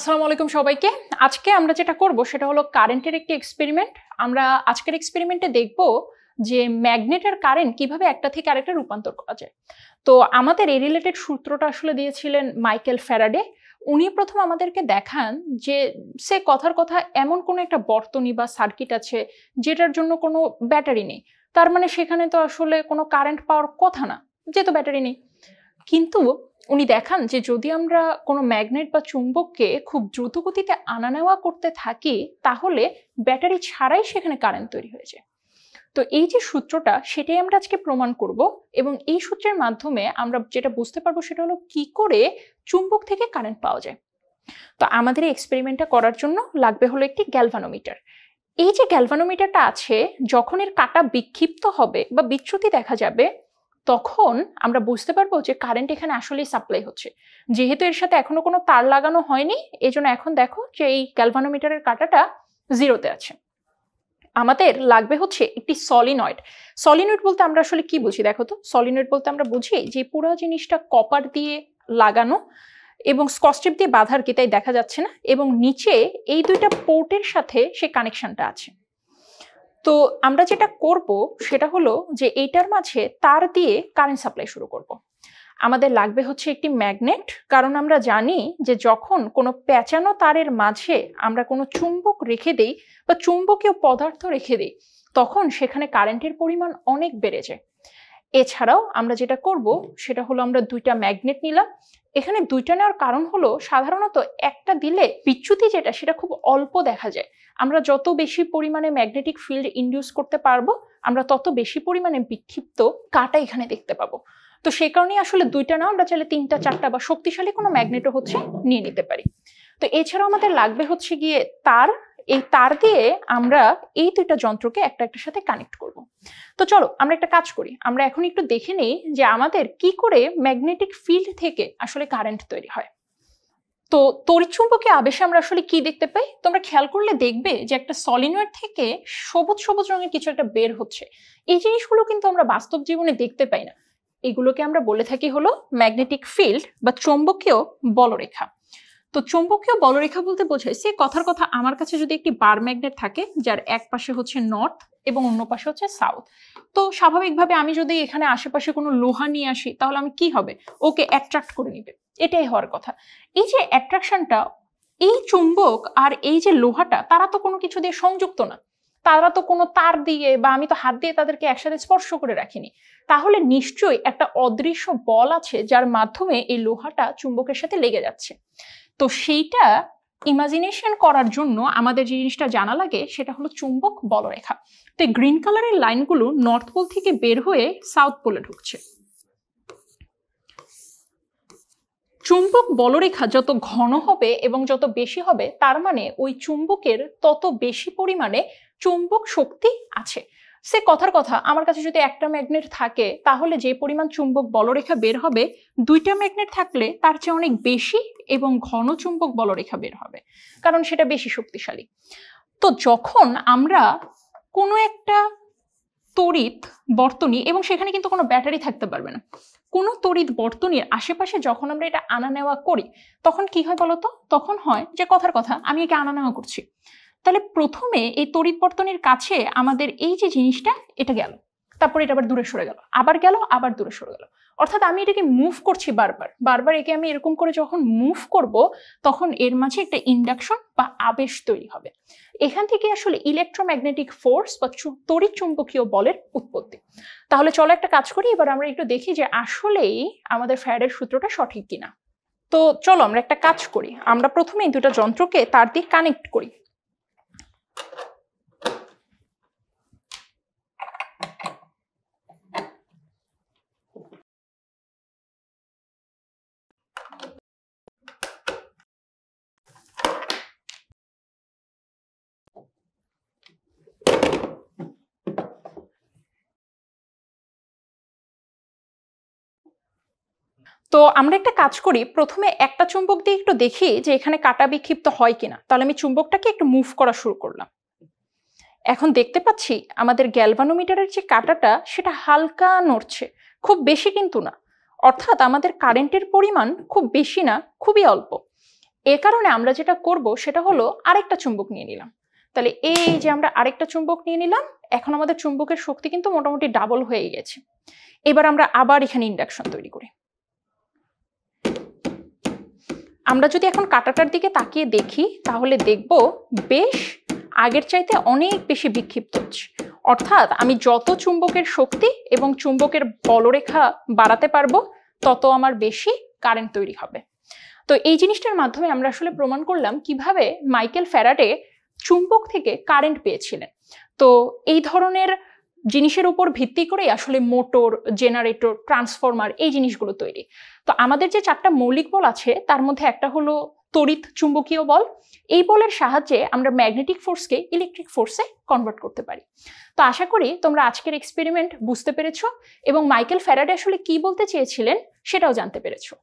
আসসালামু আলাইকুম সবাইকে। আজকে আমরা যেটা করব সেটা হলো কারেন্টের একটি এক্সপেরিমেন্ট। আমরা আজকের এক্সপেরিমেন্টে দেখব যে ম্যাগনেট আর কারেন্ট কিভাবে একটা থেকে আরেকটা রূপান্তর করা যায়। তো আমাদের এই রিলেটেড সূত্রটা আসলে দিয়েছিলেন মাইকেল ফ্যারাডে। উনি প্রথম আমাদেরকে দেখান যে সে কথার কথা এমন কোনো একটা বর্তনী বা সার্কিট আছে যেটার জন্য কোনো ব্যাটারি নেই। তার মানে সেখানে তো আসলে কোনো কারেন্ট পাওয়ার কথা না, যেহেতু ব্যাটারি নেই। কিন্তু উনি দেখান যে যদি আমরা কোনো ম্যাগনেট বা চুম্বককে খুব দ্রুত গতিতে আনা নেওয়া করতে থাকি তাহলে ব্যাটারি ছাড়াই সেখানে কারেন্ট তৈরি হয়ে যায়। তো এই যে সূত্রটা সেটাই আমরা আজকে প্রমাণ করব এবং এই সূত্রের মাধ্যমে আমরা যেটা বুঝতে পারবো সেটা হলো কি করে চুম্বক থেকে কারেন্ট পাওয়া যায়। তো আমাদের এই এক্সপেরিমেন্টটা করার জন্য লাগবে হলো একটি গ্যালভানোমিটার। এই যে গ্যালভানোমিটারটা আছে, যখন এর কাঁটা বিক্ষিপ্ত হবে বা বিচ্যুতি দেখা যাবে তখন আমরা বুঝতে পারবো যে কারেন্ট এখানে আসলেই সাপ্লাই হচ্ছে। যেহেতু এর সাথে এখনো কোনো তার লাগানো হয়নি, এজন্য এখন দেখো যে এই গ্যালভানোমিটারের কাঁটাটা জিরোতে আছে। আমাদের লাগবে হচ্ছে একটি সলিনয়েড। সলিনয়েড বলতে আমরা আসলে কি বুঝি দেখো তো। সলিনয়েড বলতে আমরা বুঝি যে পুরো জিনিসটা কপার দিয়ে লাগানো এবং স্কচটেপ দিয়ে বাঁধার কি, তাই দেখা যাচ্ছে না, এবং নিচে এই দুইটা পোর্টের সাথে সে কানেকশনটা আছে। তো আমরা যেটা করব সেটা হলো যে এইটার মাঝে তার দিয়ে কারেন্ট সাপ্লাই শুরু করব। আমাদের লাগবে হচ্ছে একটি ম্যাগনেট, কারণ আমরা জানি যে যখন কোনো পেঁচানো তারের মাঝে আমরা কোনো চুম্বক রেখে দেই বা চুম্বকীয় পদার্থ রেখে দেই তখন সেখানে কারেন্টের পরিমাণ অনেক বেড়ে যায়। এছাড়াও আমরা যেটা করব সেটা হলো আমরা দুইটা ম্যাগনেট নিলাম। এখানে দুইটা নেওয়ার কারণ হলো সাধারণত একটা দিলে বিচ্যুতি যেটা সেটা খুব অল্প দেখা যায়। আমরা যত বেশি পরিমাণে ম্যাগনেটিক ফিল্ড ইনডিউস করতে পারবো আমরা তত বেশি পরিমাণে বিক্ষিপ্ত কাঁটা এখানে দেখতে পাবো। তো সেই কারণেই আসলে দুইটা না, আমরা চাইলে তিনটা চারটা বা শক্তিশালী কোনো ম্যাগনেটও হচ্ছে নিয়ে নিতে পারি। তো এছাড়াও আমাদের লাগবে হচ্ছে গিয়ে তার। এই তার দিয়ে আমরা এই দুইটা যন্ত্রকে একটা একটার সাথে কানেক্ট করব। তো চলো আমরা একটা কাজ করি, আমরা এখন একটু দেখে নেই যে আমাদের কি করে ম্যাগনেটিক ফিল্ড থেকে আসলে কারেন্ট তৈরি হয়। তো তড়িৎচুম্বকীয় আবেশে আমরা আসলে কি দেখতে পাই, তোমরা খেয়াল করলে দেখবে যে একটা সলিনয়েড থেকে সবুজ সবুজ রঙের কিছু একটা বের হচ্ছে। এই জিনিসগুলো কিন্তু আমরা বাস্তব জীবনে দেখতে পাই না। এগুলোকে আমরা বলে থাকি হলো ম্যাগনেটিক ফিল্ড বা চৌম্বকীয় বলরেখা। তো চৌম্বকীয় বলরেখা বলতে বোঝায় সে কথার কথা আমার কাছে যদি একটি বার ম্যাগনেট থাকে যার এক পাশে হচ্ছে নর্থ এবং অন্য পাশে হচ্ছে সাউথ, তো স্বাভাবিকভাবে আমি যদি এখানে আশেপাশে কোনো লোহা নিয়ে আসি তাহলে আমি কি হবে, ওকে অ্যাট্রাক্ট করে নিবে, এটাই হওয়ার কথা। এই যে অ্যাট্রাকশনটা, এই চুম্বক আর এই যে লোহাটা তারা তো কোনো কিছু দিয়ে সংযুক্ত না, তারা তো কোনো তার দিয়ে বা আমি তো হাত দিয়ে তাদেরকে একসাথে স্পর্শ করে রাখিনি। তাহলে নিশ্চয়ই একটা অদৃশ্য বল আছে যার মাধ্যমে এই লোহাটা চুম্বকের সাথে লেগে যাচ্ছে। তো সেইটা ইমাজিনেশন করার জন্য আমাদের যে জিনিসটা জানা লাগে সেটা হলো চুম্বক বলরেখা। তো গ্রিন কালারের লাইনগুলো নর্থ পোল থেকে বের হয়ে সাউথ পোলে ঢুকছে। চুম্বক বলরেখা যত ঘন হবে এবং যত বেশি হবে তার মানে ওই চুম্বকের তত বেশি পরিমাণে চুম্বক শক্তি আছে। সে কথার কথা আমার কাছে যদি একটা ম্যাগনেট থাকে তাহলে যে পরিমাণ চুম্বক বলরেখা বের হবে দুইটা ম্যাগনেট থাকলে তার চেয়ে অনেক বেশি এবং ঘন চুম্বক বলরেখা বের হবে, কারণ সেটা বেশি শক্তিশালী। তো যখন আমরা কোনো একটা তড়িৎ বর্তনী, এবং সেখানে কিন্তু কোনো ব্যাটারি থাকতে পারবে না, কোনো তড়িৎ বর্তনীর আশেপাশে যখন আমরা এটা আনা নেওয়া করি তখন কি হয় বলতো, তখন হয় যে কথার কথা আমি একে আনা নেওয়া করছি। তাহলে প্রথমে এই তড়িৎ বর্তনীর কাছে আমাদের এই যে জিনিসটা এটা গেল, তারপর এটা আবার দূরে সরে গেল, আবার গেল, আবার দূরে সরে গেল। অর্থাৎ আমি এটাকে মুভ করছি বারবার বারবার, একে আমি এরকম করে যখন মুভ করব তখন এর মাঝে একটা ইন্ডাকশন বা আবেশ তৈরি হবে। এখান থেকে আসলে ইলেকট্রোম্যাগনেটিক ফোর্স বা তড়িৎ চুম্বকীয় বলের উৎপত্তি। তাহলে চলো একটা কাজ করি, এবার আমরা একটু দেখি যে আসলেই আমাদের ফ্যারাডের সূত্রটা সঠিক কিনা। তো চলো আমরা একটা কাজ করি, আমরা প্রথমে এই দুটো যন্ত্রকে তার দিয়ে কানেক্ট করি। তো আমরা একটা কাজ করি, প্রথমে একটা চুম্বক দিয়ে একটু দেখি যে এখানে কাটা বিক্ষিপ্ত হয় কিনা। তাহলে আমি চুম্বকটাকে একটু মুভ করা শুরু করলাম। এখন দেখতে পাচ্ছি আমাদের গ্যালভানোমিটারের যে কাটাটা সেটা হালকা নড়ছে, খুব বেশি কিন্তু না। অর্থাৎ আমাদের কারেন্টের পরিমাণ খুব বেশি না, খুবই অল্প। এ কারণে আমরা যেটা করব সেটা হলো আরেকটা চুম্বক নিয়ে নিলাম। তাহলে এই যে আমরা আরেকটা চুম্বক নিয়ে নিলাম, এখন আমাদের চুম্বকের শক্তি কিন্তু মোটামুটি ডাবল হয়ে গেছে। এবার আমরা আবার এখানে ইন্ডাকশন তৈরি করি। আমরা যদি এখন কাঁটাটার দিকে তাকিয়ে দেখি তাহলে দেখব বেশ আগের চাইতে অনেক বেশি বিক্ষিপ্ত হচ্ছে। অর্থাৎ আমি যত চুম্বকের শক্তি এবং চুম্বকের বলরেখা বাড়াতে পারবো তত আমার বেশি কারেন্ট তৈরি হবে। তো এই জিনিসটার মাধ্যমে আমরা আসলে প্রমাণ করলাম কিভাবে মাইকেল ফ্যারাডে চুম্বক থেকে কারেন্ট পেয়েছিলেন। তো এই ধরনের জিনিসের উপর ভিত্তি করেই আসলে মোটর, জেনারেটর, ট্রান্সফরমার এই জিনিসগুলো তৈরি। তো আমাদের যে 4টা মৌলিক বল আছে তার মধ্যে একটা হলো তড়িৎ চুম্বকীয় বল। এই বলের সাহায্যে আমরা ম্যাগনেটিক ফোর্সকে ইলেকট্রিক ফোর্সে কনভার্ট করতে পারি। তো আশা করি তোমরা আজকের এক্সপেরিমেন্ট বুঝতে পেরেছো এবং মাইকেল ফ্যারাডে আসলে কি বলতে চেয়েছিলেন সেটাও জানতে পেরেছো।